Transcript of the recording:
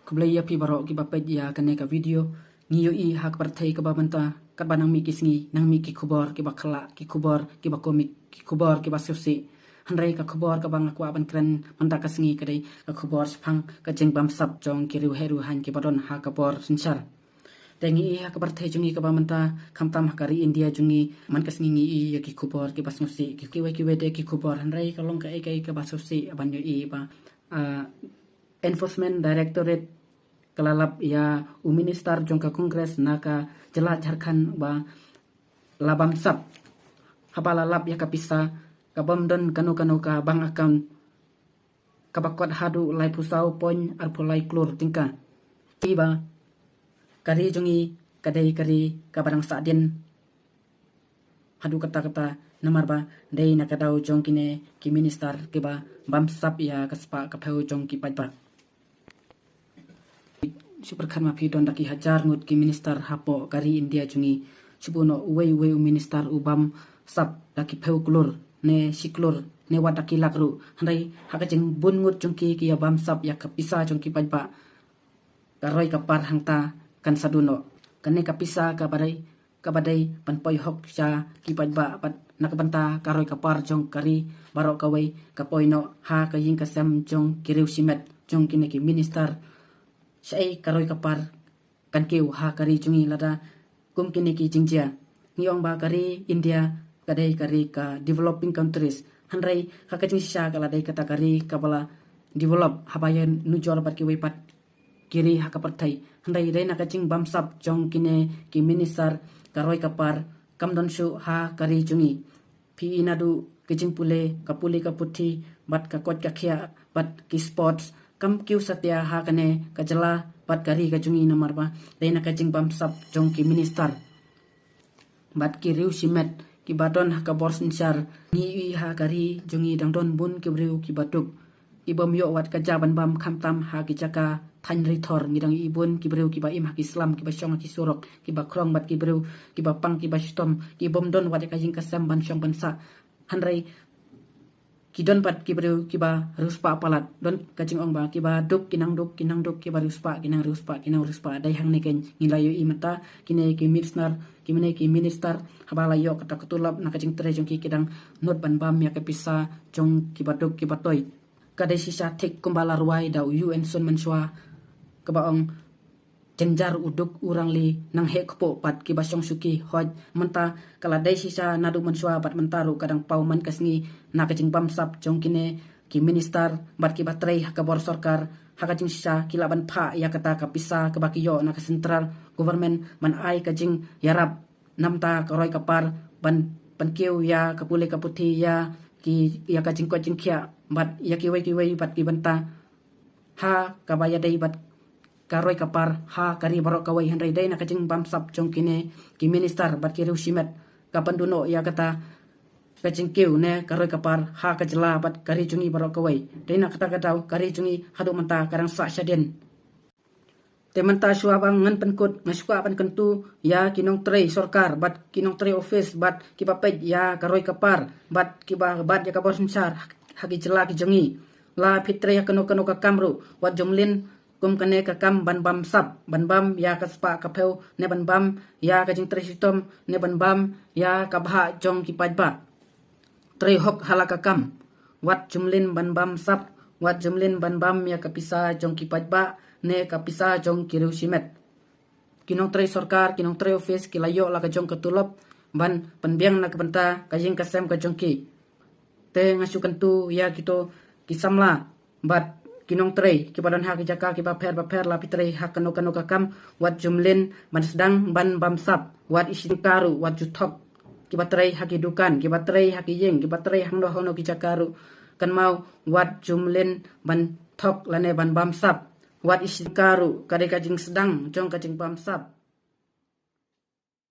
Kublaya pi barok ki bapet ya kane ka video ngiyo I hak partai ka babanta kat banang mi kisngi nang mi ki kubor ki bakla ki kubor ki bakomik ki kubor ki basosi hanrai ka kubor ka bang aku aban kren manta kasngi kadai ka kubor sepang ka jeng bam sap jong ki riu heru han ki badon ha ka bor sinsar tengi I hak partai jungi ka babanta kamtam hakari India jungi man kasngi ngi I ya ki kubor ki basosi ki wede ki kubor hanrai ka long ka ka basosi aban yo I ba Enforcement Directorate kelalap ya minister jongka kongres naka jela Jharkhand ba labam sap habalalap ya kapisa kabamdon kanu ka bang akan kabakot hadu lai pusau poin arpulai klur tingka tiba kari jungi kadai kari kabadang sadin hadu kata namar ba dei nakadau jong kine ki minister kiba bam sap ya kaspa kapau jong ki pajba Superkan mapi don daki hajar ngut ki minister hapo kari India jungi subuno uwe minister ubam sap daki peu klur ne siklur ne wadaki lakru handai hakajeng bun ngut jungki ki bam sap ya kapisa jungki pajba karoi kapar hangta kan saduno kane kapisa kabadai panpoi hok sha ki pajba pat nakabanta karoi kapar jong kari barok kawai kapoino ha kaying kasam jong kiriu simet jong kine ki minister Syai karoi kapar kan keu ha kari jungi lada kum kini ki jingjia ngiong ba kari India kadai kari ka developing countries hanrai hakajing sha kala dai kata kari kabala develop habayan nujol bat ki wepat kiri hakapartai handai dai nakajing bamsap jong kine ki minister karoi kapar kamdon shu ha kari jungi pi inadu kijing pule kapuli kaputhi bat ka kot ka khia bat ki sports kam kiu satya ha kane kajala bat kari ka jungi namar ba dai na kajing bam sap jong ki minister bat ki riu simet ki badon ha ka bor sinsar ni ha kari jungi dangdon bun ki riu ki batuk ki bom yo wat ka jaban bam khamtam ha ki jaka than rithor ngidang ibun ki riu ki ba im ha ki islam ki ba shong ki surok ki ba krong bat ki riu ki ba pang ki ba stom ki bom don wat ka jing kasam ban shong ban sa hanrai ki don pat ki bru ki ba ruspa palat don kajing ong ba ki ba duk kinang duk ki ba ruspa kinang ruspa dai hang ne ken ngilayo I mata kine ki minister habala yo kata ketulap na kajing tre jong ki kidang not ban bam ya ke pisa jong ki ba duk ki ba toy kadai sisa thik kumbala ruai da UN son manswa ka ba ong jenjar uduk urang li nang he kpo pat ki basong suki hoj menta kala dai sisa nadu manswa bat mentaru kadang pau man kasngi na kajing bam sap jong kine ki minister bat ki batrei ka bor sarkar hakajing sisa kilaban pha ya kata ka pisa ka bakiyo na ka central government man ai kajing yarap namta ka roi kapar ban pankeu ya kapule kaputhi ya ki ya kajing ko jingkhia bat ya ki wei bat ki banta ha ka baya dai bat karoi kapar ha kari barok kawai handai dai na kajing bam sap jong kine ki minister bat ki riu simet kapan duno ya kata kajing keu ne karoi kapar ha kajla bat kari jungi barok kawai dai na kata katau kari jungi hadu menta karang sa syaden te menta shua bang ngan penkut ngasua pan kentu ya kinong trei sarkar bat kinong trei office bat ki papej ya karoi kapar bat ki ba bat ya kabor sensar haki jela ki jungi la fitre ya kano ka kamru wat jomlin kum kane ka kam ban bam sap ban bam ya kaspa kapeu ne ban bam ya kajing tresitom ne ban bam ya kabha jong ki pajba tre hok halaka kam wat jumlin ban bam sap wat jumlin ban bam ya kapisa jong ki pajba ne kapisa jong ki riu simet kinong tre sarkar kinong tre office ki layo la ka jong ketulop ban penbiang na kabanta kajing kasem ka jong ki te ngasukan tu ya kito kisamla bat kinong trei ki badan ha ki jaka ki ba pher la pitrei ha kano ka kam wat jumlin ban sedang ban bam sap wat isin karu wat juthok ki batrei ha ki dukan ki batrei ha ki yeng ki batrei hang do hono ki jakaru kan mau wat jumlin ban thok lane ban bam sap wat isin karu kade kajing sedang jong kajing bam sap